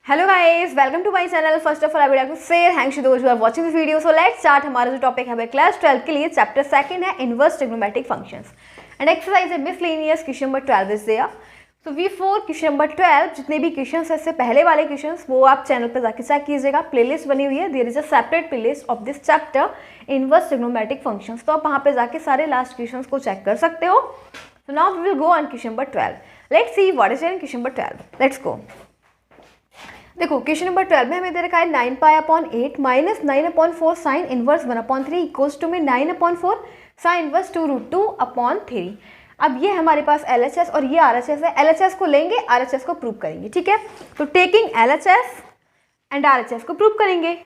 Hello guys, welcome to my channel. First of all I would like to say thanks to those who are watching this video. So let's start. हमारा जो topic है class 12 के लिए chapter second है inverse trigonometric functions and exercise है miscellaneous. Question number 12 is there. So V4 question number 12 जितने भी questions है इससे पहले वाले क्वेश्चंस वो आप चैनल पर जाके चेक कीजिएगा। प्लेलिस्ट बनी हुई है, there is a separate playlist of this chapter inverse trigonometric functions. तो आप वहाँ पे जाके सारे लास्ट क्वेश्चंस को चेक कर सकते हो। So now we will go on question number 12। Let's see what is in question number 12। Let's go. देखो क्वेश्चन नंबर 12 में हमें दे रखा है 9π/8 minus 9/4 sine inverse 1/3 equals to में 9/4 साइन इनवर्स 2√2/3। अब ये हमारे पास LHS और ये RHS है। LHS को लेंगे, RHS को प्रूव करेंगे। ठीक है, तो टेकिंग LHS एंड RHS को प्रूव करेंगे।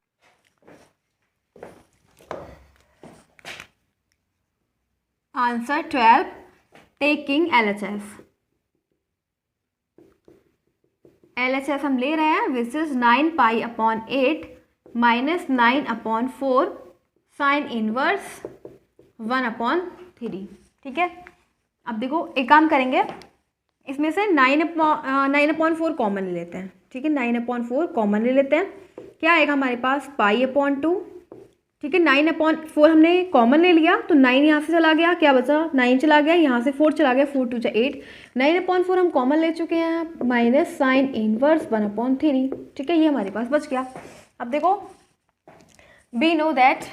आंसर 12 टेकिंग LHS हम ले रहे हैं which is 9π/8 minus 9/4 sine inverse 1/3। ठीक है, अब देखो एक काम करेंगे, इसमें से 9/4 कॉमन ले लेते हैं। ठीक है, 9/4 कॉमन ले लेते हैं। क्या आएगा हमारे पास π/2। ठीक है, 9/4 हमने कॉमन ले लिया तो 9 यहाँ से चला गया, क्या बचा 9 चला गया, यहाँ से 4 चला गया, 4 2 8। 9/4 हम कॉमन ले चुके हैं माइनस साइन इनवर्स 1/3। ठीक है, ये हमारे पास बच गया। अब देखो वी नो दैट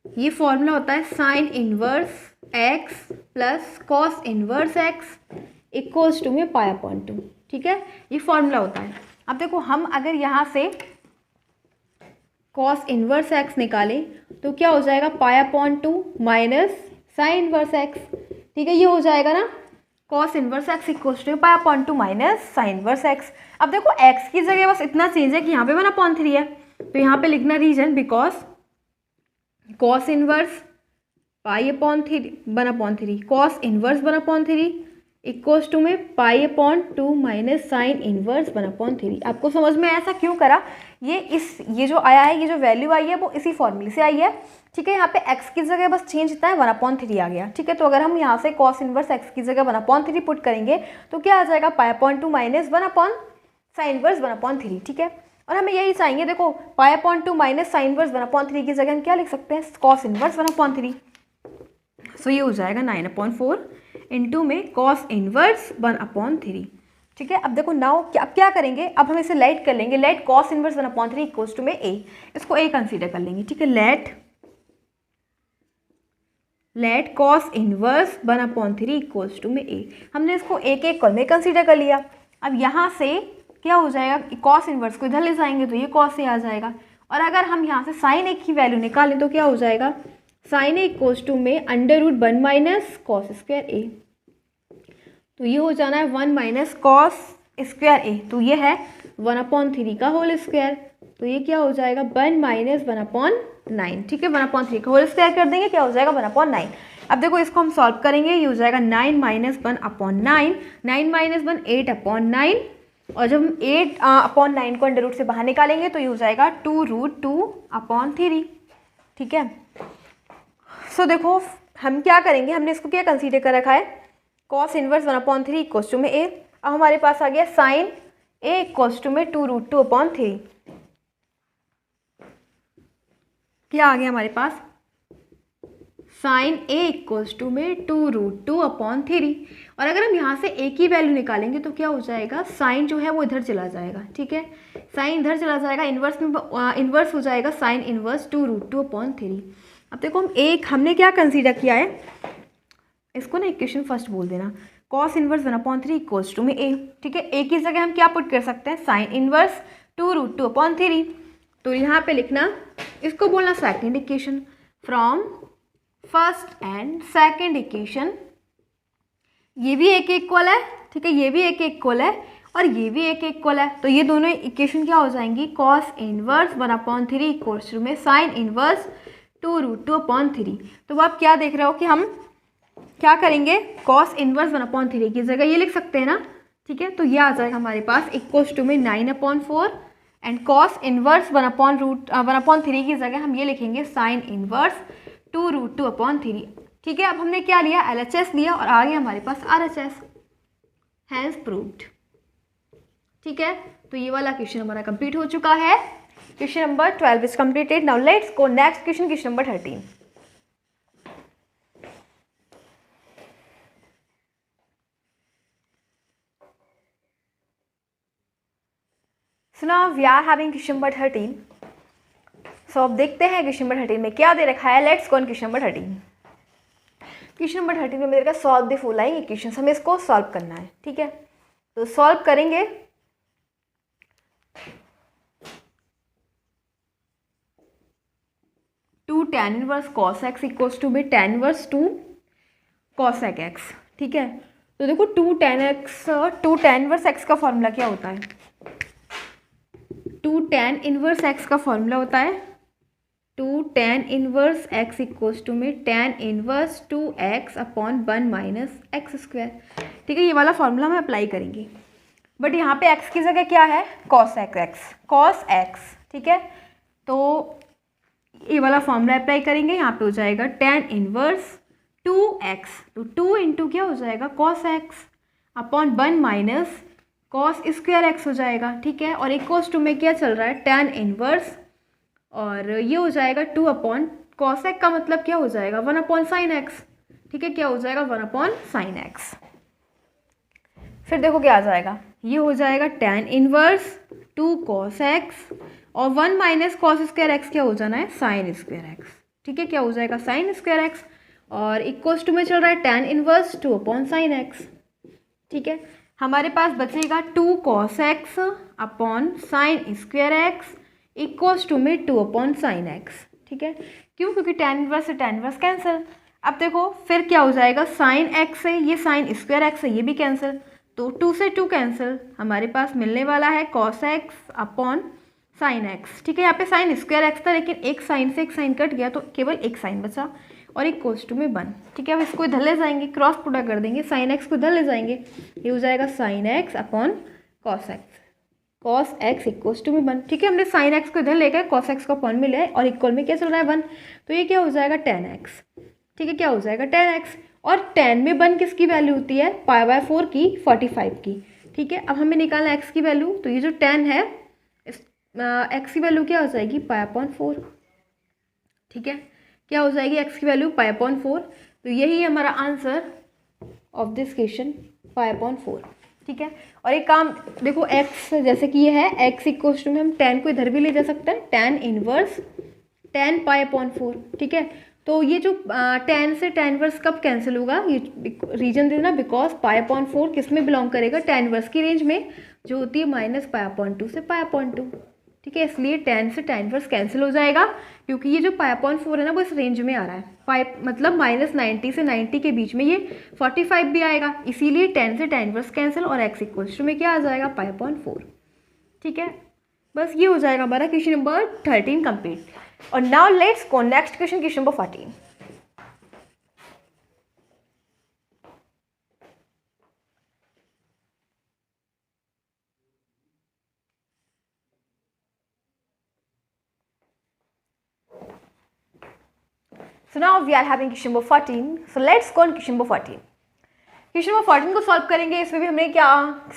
ये फॉर्मूला होता है sine inverse x plus cos inverse x equals to में π/2। ठीक है, ये फॉर्मूला होता है। अब देखो हम अगर यहाँ से कॉस इनवर्स x निकालें तो क्या हो जाएगा π/2 माइनस साइन इनवर्स x। ठीक है, ये हो जाएगा ना cos inverse x equals to π/2 minus sine inverse x। अब देखो x की जगह बस इतना चेंज है कि यहाँ पे 1/3 है, तो यहाँ पे लिखना reason because cos inverse π/3 1/3 cos inverse 1/3 equals to में π/2 माइनस साइन इनवर्स 1/3। आपको समझ में ऐसा क्यों करा, ये जो आया है, ये जो वैल्यू आई है वो इसी फॉर्मूले से आई है। ठीक है, यहाँ पे x की जगह बस चेंज इतना है 1/3 आ गया। ठीक है, तो अगर हम यहाँ से कॉस इनवर्स x की जगह 1/3 पुट करेंगे तो क्या आ जाएगा π/2 माइनस 1 साइन इनवर्स 1/3। ठीक है, और हमें यही चाहिए। देखो π/2 माइनस साइन इनवर्स 1/3 की जगह हम क्या लिख सकते हैं, कॉस इनवर्स 1/3। सो ये हो जाएगा 9/4 इंटू में कॉस इनवर्स 1/3। ठीक है, अब देखो नाउ अब क्या करेंगे, अब हम इसे लेट कर लेंगे। Let cos inverse 1/3 equals to में a, इसको a कंसीडर कर लेंगे। ठीक है, let cos inverse 1/3 equals to में a। हमने इसको a के इक्वल में कंसीडर कर लिया। अब यहाँ से क्या हो जाएगा, कॉस इनवर्स को इधर ले जाएंगे तो ये कॉस a आ जाएगा, और अगर हम यहाँ से साइन a की वैल्यू निकालें तो क्या हो जाएगा, साइन a इक्वल्स टू में √1 माइनस कॉस स्क्वायर a। तो ये हो जाना है 1 माइनस कॉस स्क्वायर a, तो ये है 1/3 का होल स्क्वायर। तो ये क्या हो जाएगा 1 माइनस 1/9। ठीक है, 1/3 का होल स्क्वायर कर देंगे, क्या हो जाएगा 1/9। अब देखो इसको हम सॉल्व करेंगे, ये हो जाएगा 9 माइनस 1/9, 9 माइनस 1 8/9, और जब हम 8/9 को अंडर रूट से बाहर निकालेंगे तो ये हो जाएगा 2√2/3। ठीक है, सो देखो हम क्या करेंगे, हमने इसको क्या कंसीडर कर रखा है, कॉस इनवर्स 1/3 इक्वल्स टू में a। अब हमारे पास आ गया साइन a इक्वल्स टू में 2√2/3। क्या आ गया हमारे पास, साइन a इक्वल्स टू में 2√2/3। और अगर हम यहाँ से a की वैल्यू निकालेंगे तो क्या हो जाएगा, साइन जो है वो इधर चला जाएगा। ठीक है, साइन इधर चला जाएगा, इन्वर्स में इन्वर्स हो जाएगा साइन इनवर्स 2√2/3। अब देखो हमने क्या कंसीडर किया है, इसको ना इक्वेशन फर्स्ट बोल देना, कॉस इनवर्स 1/3 इक्वल्स टू में a। ठीक है, a की जगह हम क्या पुट कर सकते हैं, साइन इनवर्स 2√2/3। तो यहाँ पे लिखना, इसको बोलना second equation from first and second equation. ये भी a के इक्वल है। ठीक है, ये भी a के इक्वल है और ये भी a के इक्वल है, तो ये दोनों इक्वेशन क्या हो जाएंगी, कॉस इनवर्स 1/3 इक्वल्स टू में साइन इनवर्स 2√2/3। तो आप क्या देख रहे हो कि हम क्या करेंगे, कॉस इनवर्स 1/3 की जगह ये लिख सकते हैं ना। ठीक है, तो ये आ जाएगा हमारे पास इक्वल्स टू में 9/4 एंड कॉस इनवर्स 1/3 की जगह हम ये लिखेंगे साइन इनवर्स 2√2/3। ठीक है, अब हमने क्या लिया, LHS लिया और आ गया हमारे पास RHS। Hence proved. ठीक है, तो ये वाला क्वेश्चन हमारा कंप्लीट हो चुका है। Question number 12 is completed. Now let's go next question, question number 13। So now we are having question number 13. So अब देखते हैं क्वेश्चन नंबर 13 में क्या दे रखा है। Let's go on question number 13। Question number 13 में मेरे का सॉल्व द फॉलोइंग इक्वेशंस, हमें इसको सॉल्व करना है। ठीक है, तो सॉल्व करेंगे। Two tan inverse cos x equals to में tan inverse two cosec x. ठीक है, तो देखो टू टेन इनवर्स एक्स का फॉर्मूला क्या होता है। टू टेन इनवर्स एक्स का फॉर्मूला होता है two tan inverse x equals to में tan inverse two x upon 1 minus x square. ठीक है, ये वाला फॉर्मूला हम अप्लाई करेंगे, बट यहाँ पे एक्स की जगह क्या है, कॉस एक्स। ठीक है, तो ये वाला फॉर्मूला अप्लाई करेंगे। यहाँ पे हो जाएगा टेन इनवर्स टू एक्स, तो टू इंटू क्या हो जाएगा, cos x upon 1 minus cos square x हो जाएगा। ठीक है, और इक्वल्स टू में क्या चल रहा है, टेन इनवर्स, और ये हो जाएगा 2 अपॉन कॉस एक्स का मतलब क्या हो जाएगा, 1 अपॉन साइन एक्स। ठीक है, क्या हो जाएगा, 1 अपॉन साइन एक्स। फिर देखो क्या आ जाएगा, ये हो जाएगा टेन इनवर्स 2 कॉस एक्स और 1 माइनस कॉस स्क्वायर एक्स क्या हो जाना है, साइन स्क्वायर एक्स। ठीक है, क्या हो जाएगा, साइन स्क्वायर एक्स, और इक्वल्स टू में चल रहा है tan inverse 2 upon sine x. ठीक है, हमारे पास बचेगा 2 cos x upon sine square x equals to में 2 अपॉन साइन एक्स। ठीक है, क्यों, क्योंकि टेन इनवर्स से टेन इनवर्स कैंसिल। अब देखो फिर क्या हो जाएगा, साइन एक्स से ये साइन स्क्वायर एक्स है ये भी कैंसिल, तो 2 से 2 कैंसिल, हमारे पास मिलने वाला है cos x upon sine x. ठीक है, यहाँ पे साइन स्क्वायर एक्स था लेकिन एक साइन से एक साइन कट गया तो केवल एक साइन बचा और एक कोस टू में 1। ठीक है, अब इसको इधर ले जाएंगे, क्रॉस प्रोडक्ट कर देंगे, साइन एक्स को इधर ले जाएंगे, ये हो जाएगा sine x upon cos x equals to में 1। ठीक है, हमने साइन एक्स को इधर लेकर कॉस एक्स को अपॉन में लिया और इक्वल में क्या चल रहा है 1, तो ये क्या हो जाएगा टेन एक्स। ठीक है, क्या हो जाएगा टेन एक्स, और 10 में 1 किसकी वैल्यू होती है, π/4 की 45 की। ठीक है, अब हमें निकालना एक्स की वैल्यू, तो ये जो 10 है एक्स की वैल्यू क्या हो जाएगी, π/4। ठीक है, क्या हो जाएगी एक्स की वैल्यू π/4, तो यही हमारा आंसर ऑफ दिस क्वेश्चन π/4। ठीक है, और एक काम देखो, एक्स जैसे कि ये है एक्स इक्वल्स टू में हम 10 को इधर भी ले जा सकते हैं, टेन इनवर्स 10 π/4। ठीक है, तो ये जो 10 से tan इनवर्स कब कैंसिल होगा, ये रीजन देना, बिकॉज π/4 किस में बिलोंग करेगा, tan इनवर्स की रेंज में जो होती है -π/2 से π/2। ठीक है, इसलिए 10 से tan इनवर्स कैंसिल हो जाएगा, क्योंकि ये जो π/4 है ना वो इस रेंज में आ रहा है, मतलब -90 से 90 के बीच में ये 45 भी आएगा, इसीलिए 10 से tan इनवर्स कैंसिल और x इक्वल्स टू में क्या आ जाएगा, π/4। ठीक है, बस ये हो जाएगा हमारा क्वेश्चन नंबर 13 कंप्लीट। और now let's go next question, question number 14। So now we are having question number 14. So let's go on question number 14. Question number 14 को सॉल्व करेंगे। इसमें भी हमने क्या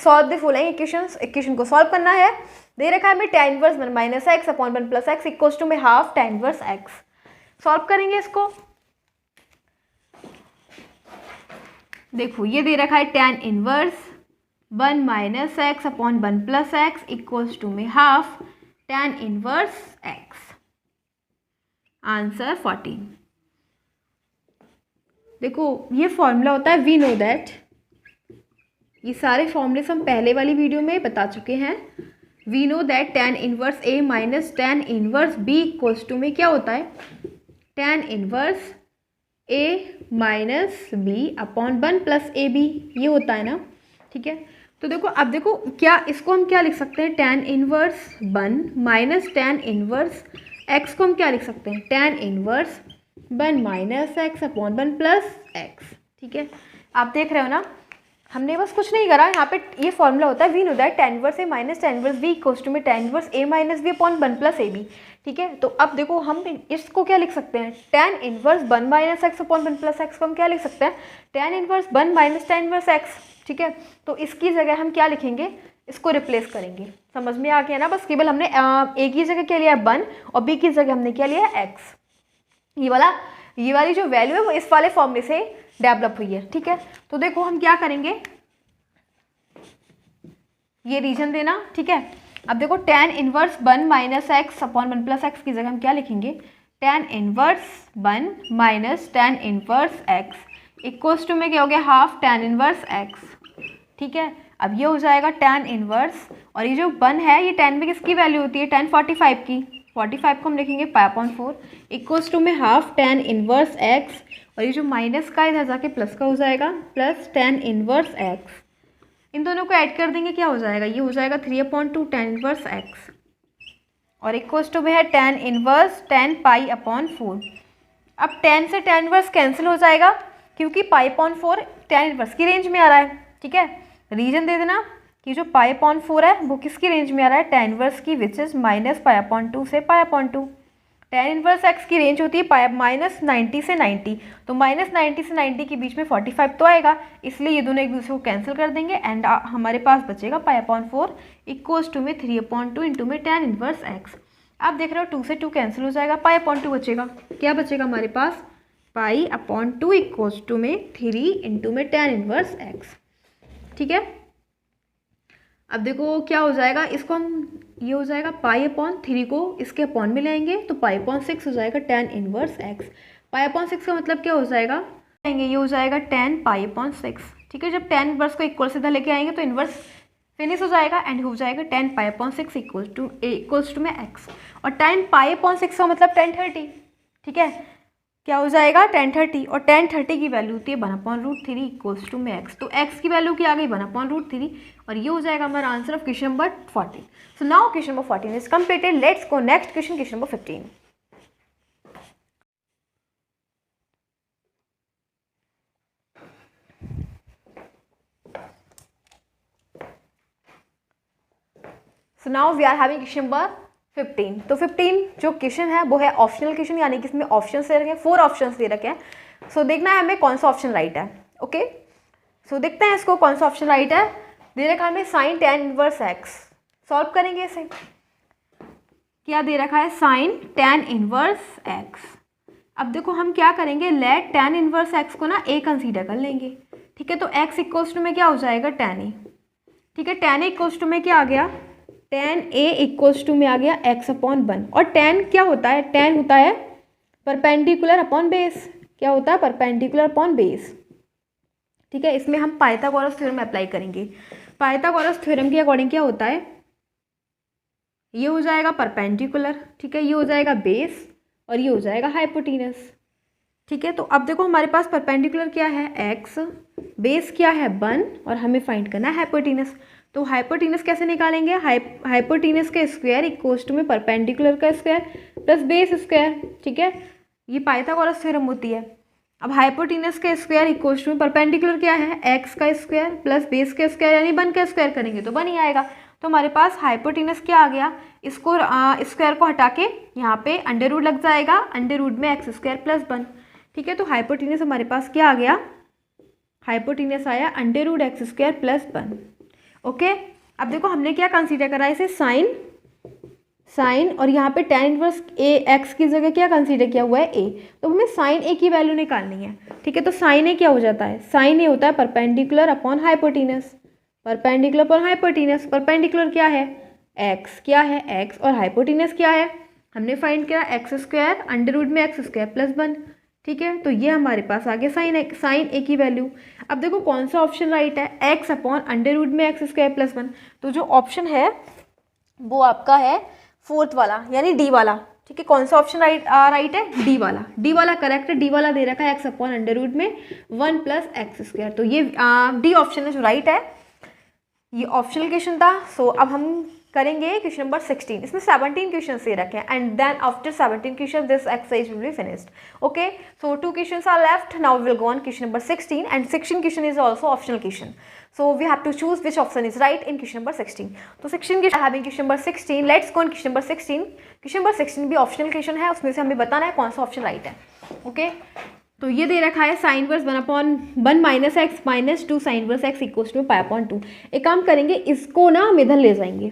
सॉल्व द फॉलोइंग इक्वेशन को सॉल्व करना है। दे रखा है हमें tan inverse 1 minus x upon 1 plus x equals to में half tan inverse x. Solve करेंगे इसको। देखो ये दे रखा है tan inverse 1 minus x upon 1 plus x equals to में half tan inverse x. Answer 14। देखो ये फॉर्मूला होता है, वी नो दैट, ये सारे फॉर्मूलेस हम पहले वाली वीडियो में बता चुके हैं। We know that tan inverse a minus tan inverse b equals to में क्या होता है, tan inverse a minus b upon 1 plus A B, ये होता है ना। ठीक है, तो देखो अब देखो क्या इसको हम क्या लिख सकते हैं, tan inverse 1 minus tan inverse x को हम क्या लिख सकते हैं, tan inverse 1 minus x upon 1 plus x. ठीक है, आप देख रहे हो ना, हमने बस कुछ नहीं करा, यहाँ पे ये फॉर्मूला होता है we know that tan inverse a minus tan inverse b equals to में tan inverse a minus b upon 1 plus A B. ठीक है, तो अब देखो हम इसको क्या लिख सकते हैं, tan inverse 1 minus x upon 1 plus x को हम क्या लिख सकते हैं, tan inverse 1 minus tan inverse x. ठीक है, तो इसकी जगह हम क्या लिखेंगे, इसको रिप्लेस करेंगे। समझ में आ गया ना, बस केवल हमने ए की जगह क्या लिया है 1 और बी की जगह हमने क्या लिया है x। ये वाली जो वैल्यू है वो इस वाले फॉर्म में से डेवलप हुई है। ठीक है, तो देखो हम क्या करेंगे, ये रीजन देना। ठीक है, अब देखो tan inverse 1 minus x upon 1 plus x की जगह हम क्या लिखेंगे, tan inverse 1 minus tan inverse x equals to में क्या हो गया हाफ tan इनवर्स x। ठीक है, अब ये हो जाएगा tan इनवर्स, और ये जो 1 है ये tan में किसकी वैल्यू होती है, tan 45 की। 45 को हम लिखेंगे π/4 इक्वल्स टू में हाफ tan इनवर्स x, और ये जो माइनस का इधर जाके प्लस का हो जाएगा, प्लस tan इनवर्स x। इन दोनों को ऐड कर देंगे, क्या हो जाएगा, ये हो जाएगा 3/2 tan इनवर्स x, और इक्वल्स टू में है tan इनवर्स tan π/4। अब tan से tan इनवर्स कैंसिल हो जाएगा क्योंकि π/4 tan इनवर्स की रेंज में आ रहा है। ठीक है, रीजन दे देना कि जो π/4 है वो किसकी रेंज में आ रहा है, tan इनवर्स की, विच इज माइनस π/2 से π/2। tan इनवर्स x की रेंज होती है माइनस 90 से 90, तो माइनस 90 से 90 के बीच में 45 तो आएगा, इसलिए ये दोनों एक दूसरे को कैंसिल कर देंगे एंड हमारे पास बचेगा π/4 इक्वल्स टू में 3/2 इंटू में tan इनवर्स x। आप देख रहे हो 2 से 2 कैंसिल हो जाएगा, π/2 बचेगा। क्या बचेगा हमारे पास, π/2 इक्वल्स टू में 3 इंटू में tan इनवर्स x। ठीक है, अब देखो क्या हो जाएगा, इसको हम, ये हो जाएगा π/3 को इसके अपॉन में लेंगे तो π/6 हो जाएगा tan इनवर्स x। π/6 का मतलब क्या हो जाएगा, ये हो जाएगा tan π/6। ठीक है, जब tan इनवर्स को इक्वल सीधा लेके आएंगे तो इनवर्स फिनिश हो जाएगा एंड हो जाएगा tan π/6 इक्वल्स टू में x, और tan π/6 का मतलब tan 30। ठीक है, क्या हो जाएगा tan 30, और tan 30 की वैल्यू होती है 1/√3 इक्वल्स टू में x, तो x की वैल्यू क्या आ गई 1/√3, और ये हो जाएगा हमारा answer of question number 14। So now question number 14 is completed. Let's go next question, question number 15। So now we are having question number 15। तो 15 जो क्वेश्चन है वो है ऑप्शनल क्वेश्चन, यानी कि इसमें ऑप्शन दे रखे हैं, 4 ऑप्शन दे रखे हैं। सो देखना है हमें कौन सा ऑप्शन राइट है। ओके, सो देखते हैं इसको कौन सा ऑप्शन राइट है। दे रखा है हमें sine tan inverse x, solve करेंगे इसे। क्या दे रखा है, साइन tan इनवर्स x। अब देखो हम क्या करेंगे, लेट tan इनवर्स x को ना a कंसीडर कर लेंगे। ठीक है, तो x इक्वल्स टू में क्या हो जाएगा tan a। ठीक है, tan a इक्वल्स टू में क्या आ गया, tan a इक्वल्स टू में आ गया x/1, और tan क्या होता है, tan होता है परपेंडिकुलर अपॉन बेस। क्या होता है, परपेंडिकुलर अपॉन बेस। ठीक है, इसमें हम पाइथागोरस थ्योरम अप्लाई करेंगे। पाइथागोरस थ्योरम के अकॉर्डिंग क्या होता है, ये हो जाएगा परपेंडिकुलर, ठीक है, ये हो जाएगा बेस, और ये हो जाएगा हाइपोटेनस। ठीक है, तो अब देखो हमारे पास परपेंडिकुलर क्या है x, बेस क्या है 1, और हमें फाइंड करना है हाइपोटेनस। तो हाइपोटेनस कैसे निकालेंगे, हाइपोटेनस का स्क्वायर इक्वल्स टू में परपेंडिकुलर का स्क्वायर प्लस बेस स्क्वायर। ठीक है, ये पाइथागोरस थ्योरम होती है। अब हाइपोटेनस का स्क्वायर इक्वल्स टू में परपेंडिकुलर क्या है, x का स्क्वायर प्लस बेस का स्क्वायर, यानी 1 का स्क्वायर करेंगे तो 1 ही आएगा। तो हमारे पास हाइपोटेनस क्या आ गया, इसको स्क्वायर को हटा के यहाँ पे अंडर रूट लग जाएगा, अंडर रूट में x² प्लस 1। ठीक है, तो हाइपोटेनस हमारे पास क्या आ गया, हाइपोटेनस आया under root x² plus 1। Okay, अब देखो हमने क्या कंसीडर करा इसे, साइन, और यहाँ पे tan इनवर्स x की जगह क्या कंसीडर किया हुआ है a, तो हमें साइन a की वैल्यू निकालनी है। ठीक है, तो साइन a क्या हो जाता है, साइन a होता है perpendicular upon hypotenuse, perpendicular upon hypotenuse. Perpendicular क्या है, x, क्या है x, और हाइपोटेनस क्या है, हमने फाइंड किया x² अंडर रूट में x² प्लस 1। ठीक है, तो ये हमारे पास आ गया साइन a की वैल्यू। अब देखो कौन सा ऑप्शन राइट है, x अपॉन अंडर रूट में x² प्लस 1, तो जो ऑप्शन है वो आपका है 4th वाला, यानी डी वाला। ठीक है, कौन सा ऑप्शन राइट है, डी वाला करेक्ट है। डी वाला दे रखा है x अपॉन अंडर रूट में 1 प्लस x², तो ये डी ऑप्शन है जो राइट है। ये ऑप्शनल क्वेश्चन था। सो अब हम करेंगे क्वेश्चन नंबर 16। इसमें 17 क्वेश्चन दे रखे हैं and then after 17 question this exercise will be finished. Okay, so 2 questions are left. Now we will go on question number 16, and 16 question is also optional question. So we have to choose which option is right in question number 16. तो 16 question having question number 16. Let's go on question number 16. Question number 16 भी optional question है, उसमें से हमें बताना है कौन सा ऑप्शन राइट है। ओके, तो ये दे रखा है sine inverse 1/1 minus x minus 2 sine inverse x equals to पाई/2। एक काम करेंगे, इसको ना हम इधर ले जाएंगे,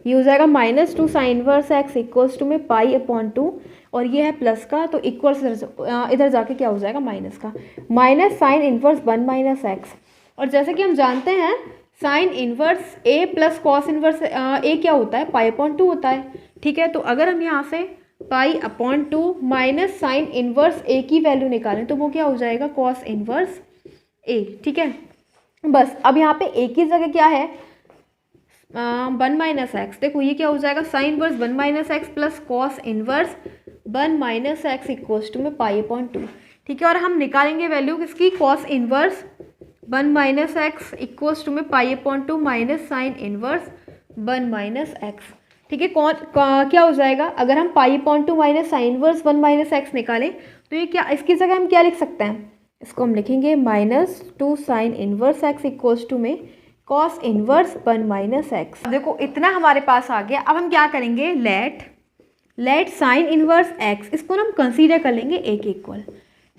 ये हो जाएगा -2 sine inverse x equals to में पाई/2 और ये है प्लस का, तो इक्वल्स इधर जाके क्या हो जाएगा माइनस का, minus sine inverse 1 minus x. और जैसे कि हम जानते हैं साइन इनवर्स ए प्लस कॉस इनवर्स ए क्या होता है, पाई/2 होता है। ठीक है, तो अगर हम यहाँ से पाई/2 माइनस साइन इनवर्स ए की वैल्यू निकालें तो वो क्या हो जाएगा, कॉस इनवर्स ए। ठीक है, बस अब यहाँ पे ए की जगह क्या है, 1 माइनस एक्स। देखो ये क्या हो जाएगा, sine inverse 1 minus x plus cos inverse 1 minus x equals to में पाई/2। ठीक है, और हम निकालेंगे वैल्यू किसकी, cos inverse 1 minus x equals to में पाई/2 minus sine inverse 1 minus x. ठीक है, क्या हो जाएगा, अगर हम पाई/2 minus sine inverse 1 minus x निकालें तो ये क्या, इसकी जगह हम क्या लिख सकते हैं, इसको हम लिखेंगे -2 sine inverse x equals to में कॉस इनवर्स 1 माइनस एक्स। देखो इतना हमारे पास आ गया। अब हम क्या करेंगे, लेट साइन इनवर्स एक्स, इसको ना हम कंसीडर कर लेंगे ए के इक्वल।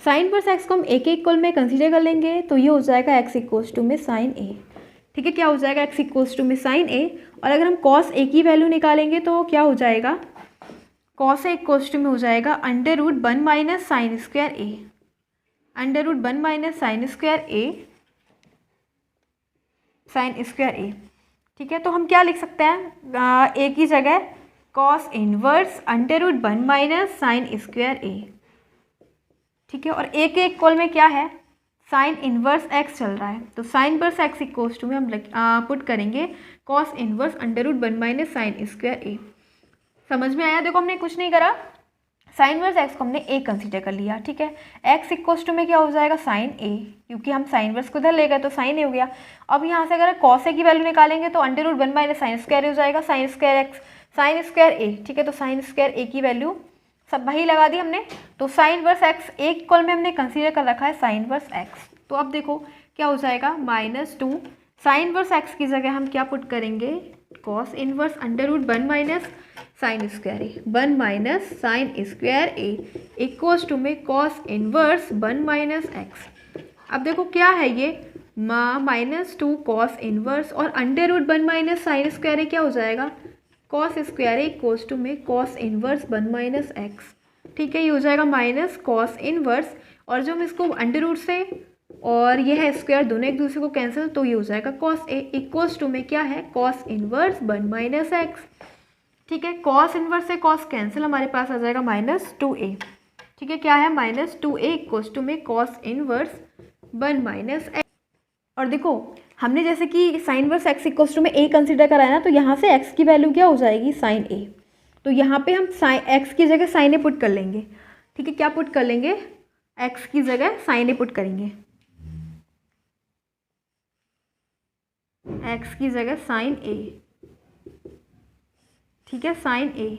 साइन इनवर्स एक्स को हम ए के इक्वल में कंसीडर कर लेंगे तो ये हो जाएगा एक्स इक्वल्स टू में साइन ए। ठीक है, क्या हो जाएगा, एक्स इक्वल्स टू में साइन ए। और अगर हम कॉस ए की वैल्यू निकालेंगे तो क्या हो जाएगा, कॉस ए इक्वल्स टू में हो जाएगा √1 minus sine square A, √1 minus sine square A, sign square A. ठीक है, तो हम क्या लिख सकते हैं, ए की जगह cos inverse √1 minus sine square A. ठीक है, और ए के इक्वल में क्या है, साइन इनवर्स एक्स चल रहा है, तो sine inverse x equals to में हम पुट करेंगे cos inverse √1 minus sine square A. समझ में आया, देखो हमने कुछ नहीं करा, साइन इनवर्स एक्स को हमने ए कंसीडर कर लिया। ठीक है, एक्स इक्वल्स टू में क्या हो जाएगा, साइन ए, क्योंकि हम साइन इनवर्स को इधर ले गए तो साइन ए हो गया। अब यहाँ से अगर कॉस ए की वैल्यू निकालेंगे तो √1 माइनस साइन स्क्वायर हो जाएगा, sine square x sine square A. ठीक है, तो साइन स्क्वायर ए की वैल्यू सब वही लगा दी हमने, तो साइन इनवर्स एक्स ए इक्वल में हमने कंसीडर कर रखा है साइन इनवर्स एक्स। तो अब देखो क्या हो जाएगा, -2 साइन इनवर्स एक्स की जगह हम क्या पुट करेंगे, cos inverse √1 minus sine square A, 1 minus sine square A equals to में कॉस इनवर्स 1 माइनस एक्स। अब देखो क्या है ये, -2 कॉस इनवर्स और √1 माइनस साइन स्क्वायर ए क्या हो जाएगा, cos square A equals to में कॉस इनवर्स 1 माइनस एक्स। ठीक है, ये हो जाएगा माइनस कॉस इनवर्स, और जो हम इसको √, से और ये है स्क्वायर, दोनों एक दूसरे को कैंसिल, तो ये हो जाएगा कॉस ए इक्वल्स टू में क्या है, कॉस इनवर्स 1 माइनस एक्स। ठीक है, कॉस इनवर्स से कॉस कैंसिल, हमारे पास आ जाएगा -2a। ठीक है, क्या है, -2a इक्वल्स टू में कॉस इनवर्स 1 माइनस एक्स। और देखो हमने जैसे कि sine inverse x equals to में ए कंसीडर कराया ना, तो यहाँ से एक्स की वैल्यू क्या हो जाएगी, साइन ए। तो यहाँ पे हम साइन एक्स की जगह साइन ए पुट कर लेंगे। ठीक है, क्या पुट कर लेंगे, एक्स की जगह साइन ए पुट करेंगे, एक्स की जगह साइन ए। ठीक है, साइन ए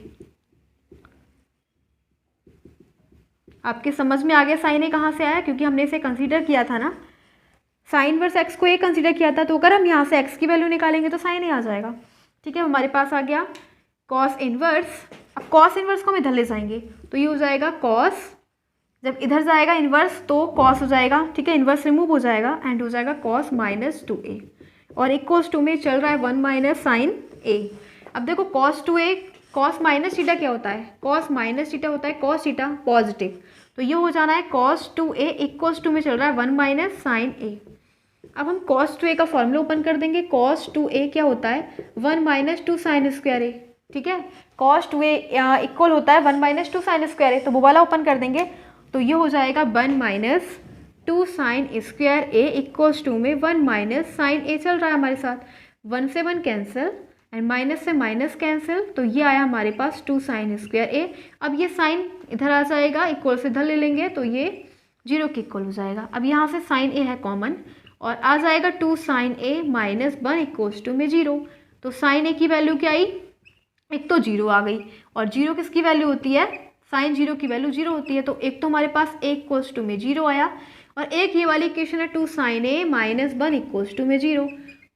आपके समझ में आ गया, साइन ए कहाँ से आया, क्योंकि हमने इसे कंसीडर किया था ना, साइन इनवर्स एक्स को ए कंसीडर किया था, तो अगर हम यहाँ से एक्स की वैल्यू निकालेंगे तो साइन ए आ जाएगा। ठीक है, हमारे पास आ गया कॉस इनवर्स। अब कॉस इनवर्स को हम इधर ले जाएंगे तो ये हो जाएगा कॉस, जब इधर जाएगा इनवर्स तो कॉस हो जाएगा। ठीक है, इनवर्स रिमूव हो जाएगा एंड हो जाएगा कॉस -2a, और इक्वल्स टू में चल रहा है 1 माइनस साइन ए। अब देखो cos 2a, cos minus theta क्या होता है, cos माइनस थीटा होता है cos थीटा पॉजिटिव, तो ये हो जाना है cos 2a इक्वल्स टू में चल रहा है 1 माइनस साइन ए। अब हम cos 2a का फॉर्मूला ओपन कर देंगे, cos 2a क्या होता है 1 माइनस 2 साइन स्क्वायर ए। ठीक है, cos 2a इक्वल होता है 1 माइनस 2 साइन स्क्वायर ए, तो वो वाला ओपन कर देंगे तो ये हो जाएगा 1 minus 2 sine square A equals to में 1 माइनस साइन ए चल रहा है हमारे साथ, 1 से 1 कैंसिल एंड माइनस से माइनस कैंसिल, तो ये आया हमारे पास 2 साइन स्क्वायर ए। अब ये साइन इधर आ जाएगा, इक्वल से इधर ले लेंगे तो ये 0 के इक्वल हो जाएगा। अब यहाँ से साइन ए है कॉमन और आ जाएगा 2 sine A minus 1 equals to में 0। तो साइन ए की वैल्यू क्या आई, एक तो 0 आ गई, और 0 किसकी वैल्यू होती है, साइन 0 की वैल्यू 0 होती है, तो एक तो हमारे पास ए इक्वल्स टू में 0 आया, और एक ये वाली इक्वेशन है 2 sine A minus 1 equals to में 0,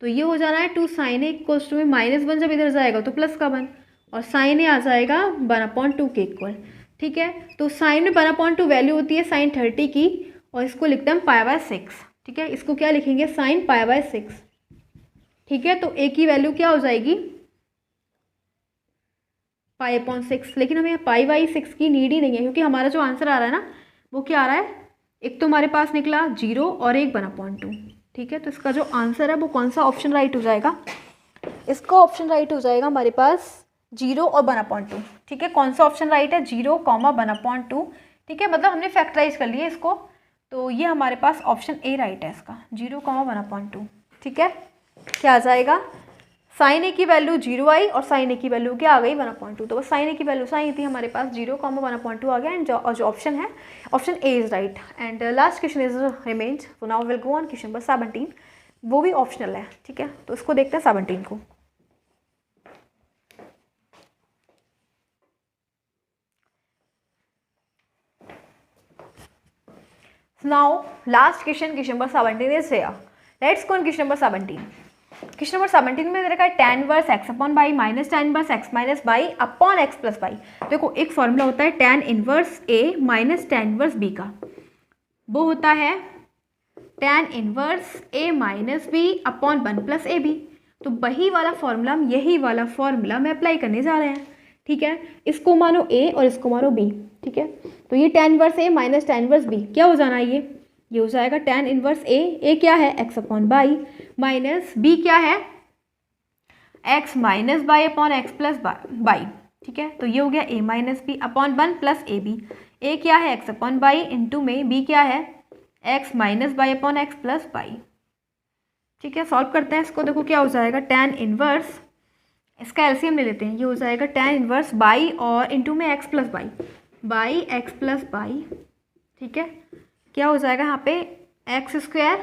तो ये हो जाना है 2 साइन ए इक्वल्स टू में -1, जब इधर जाएगा तो प्लस का 1, और साइन ए आ जाएगा 1/2 के इक्वल। ठीक है, तो साइन में 1/2 वैल्यू होती है साइन 30 की, और इसको लिखते हैं पाई बाय 6, ठीक है। इसको क्या लिखेंगे, साइन पाई बाय 6, ठीक है। तो ए की वैल्यू क्या हो जाएगी, पाई अपॉन 6। लेकिन हमें पाई बाई 6 की नीड ही नहीं है, क्योंकि हमारा जो आंसर आ रहा है ना वो क्या आ रहा है, एक तो हमारे पास निकला 0 और एक 1/2, ठीक है। तो इसका जो आंसर है वो कौन सा ऑप्शन राइट हो जाएगा, इसका ऑप्शन राइट हो जाएगा हमारे पास 0 और 1/2, ठीक है। कौन सा ऑप्शन राइट है, 0, 1/2, ठीक है। मतलब हमने फैक्टराइज कर लिया इसको, तो ये हमारे पास ऑप्शन ए राइट है इसका, 0, 1/2, ठीक है। क्या आ जाएगा, साइन ए की वैल्यू 0 आई और साइन ए की वैल्यू क्या आ गई 1/2। तो बस साइन ए की वैल्यू साइन थी हमारे पास, 0, 1/2 आ गया। एंड जो ऑप्शन है, option A is right. And last question is remains, so now will go on question number 17, वो भी ऑप्शनल है, ठीक है। तो इसको देखते हैं 17 को। Now last question number 17 is here. Let's go on question number 17। Question number 17 में दे रखा है tan inverse x upon y minus tan inverse x minus y upon x plus y. देखो एक फॉर्मूला होता है tan inverse a minus tan inverse b का, वो होता है tan inverse a minus b upon 1 plus A B. तो वही वाला फॉर्मूला, यही वाला फॉर्मूला में अप्लाई करने जा रहे हैं, ठीक है। इसको मानो a और इसको मानो b, ठीक है। तो ये tan inverse a minus tan inverse b क्या हो जाना है, ये हो जाएगा tan इनवर्स a क्या है x upon y, minus b क्या है x minus y upon x plus y, ठीक है। तो ये हो गया a minus B upon 1 plus A B. a क्या है x अपॉन बाई, इंटू में b क्या है x minus y upon x plus y, ठीक है। सॉल्व करते हैं इसको, देखो क्या हो जाएगा, tan इनवर्स, इसका एलसीएम ले लेते हैं, ये हो जाएगा tan इनवर्स बाई और इंटू में x plus by x plus y, ठीक है। क्या हो जाएगा यहाँ पे एक्स स्क्वायर,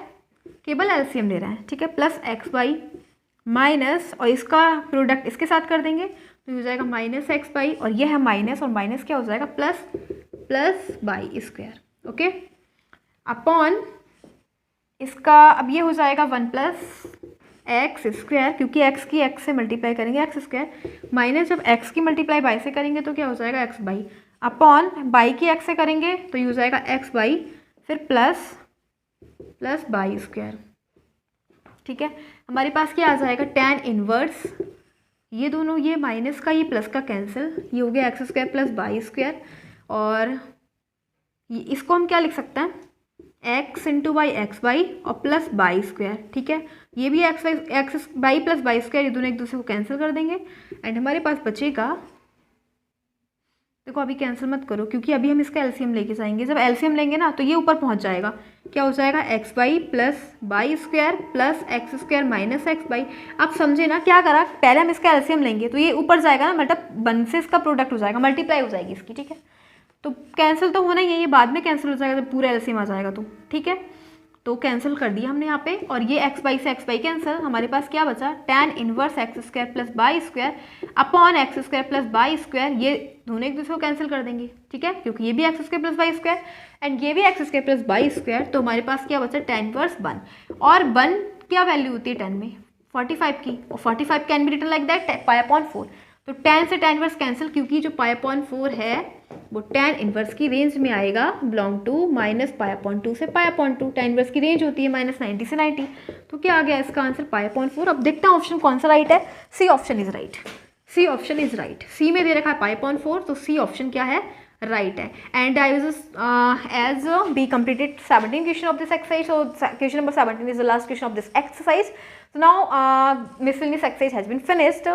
केवल एलसीएम ले रहे हैं, ठीक है, प्लस एक्स बाई माइनस, और इसका प्रोडक्ट इसके साथ कर देंगे तो हो जाएगा माइनस एक्स बाई, और ये है माइनस और माइनस क्या हो जाएगा plus by square, okay, upon इसका अब ये हो जाएगा 1 प्लस एक्स स्क्वायर, क्योंकि एक्स की एक्स से मल्टीप्लाई करेंगे एक्स स्क्वायर, माइनस जब एक्स की मल्टीप्लाई बाई से करेंगे तो क्या हो जाएगा एक्स बाई, अपॉन बाई की एक्स से करेंगे तो ये हो जाएगा एक्स बाई, फिर प्लस बाई स्क्वायर, ठीक है। हमारे पास क्या आ जाएगा tan इनवर्स, ये दोनों, ये माइनस का ये प्लस का कैंसिल, ये हो गया x square plus by square, और इसको हम क्या लिख सकते हैं x into by x by और प्लस बाई स्क्वायर, ठीक है। ये भी x by plus by square, ये दोनों एक दूसरे को कैंसिल कर देंगे एंड हमारे पास बचेगा, देखो अभी कैंसिल मत करो क्योंकि अभी हम इसका एलसीएम लेके जाएंगे, जब एलसीएम लेंगे ना तो ये ऊपर पहुंच जाएगा, क्या हो जाएगा x by plus by square plus x square minus x by. आप समझे ना क्या करा, पहले हम इसका एलसीएम लेंगे तो ये ऊपर जाएगा ना, मतलब 1 से इसका प्रोडक्ट हो जाएगा, मल्टीप्लाई हो जाएगी इसकी, ठीक है। तो कैंसिल तो होना ही है, ये बाद में कैंसिल हो जाएगा जब पूरा एलसीएम आ जाएगा तो, ठीक है। तो कैंसिल कर दिया हमने यहाँ पे, और ये एक्स बाई से एक्स बाई कैंसिल, हमारे पास क्या बचा tan inverse x square plus by square upon x square plus by square, ये दोनों एक दूसरे को कैंसिल कर देंगे, ठीक है, क्योंकि ये भी x square plus by square and ये भी x square plus by square. तो हमारे पास क्या बचा tan इनवर्स 1, और 1 क्या वैल्यू होती है 10 में 45 की, और 45 can be written like that pi upon 4। तो tan से tan इनवर्स कैंसिल, क्योंकि जो पाई अपॉन 4 है वो tan इनवर्स की रेंज में आएगा, belong to minus pi upon 2 से पाई अपॉन 2, tan इनवर्स की रेंज होती है माइनस 90 से 90। तो क्या आ गया इसका आंसर पाई अपॉन 4। अब देखते हैं ऑप्शन कौन सा राइट है, C option is right, C option is right. C में दे रखा है पाई अपॉन 4, तो सी ऑप्शन क्या है, राइट है। And I was as be completed 17 question of this exercise, so question number 17 is the last question of this exercise. So now miscellaneous exercise has been finished,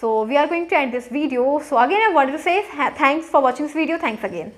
so we are going to end this video. So again I wanted to say thanks for watching this video, thanks again.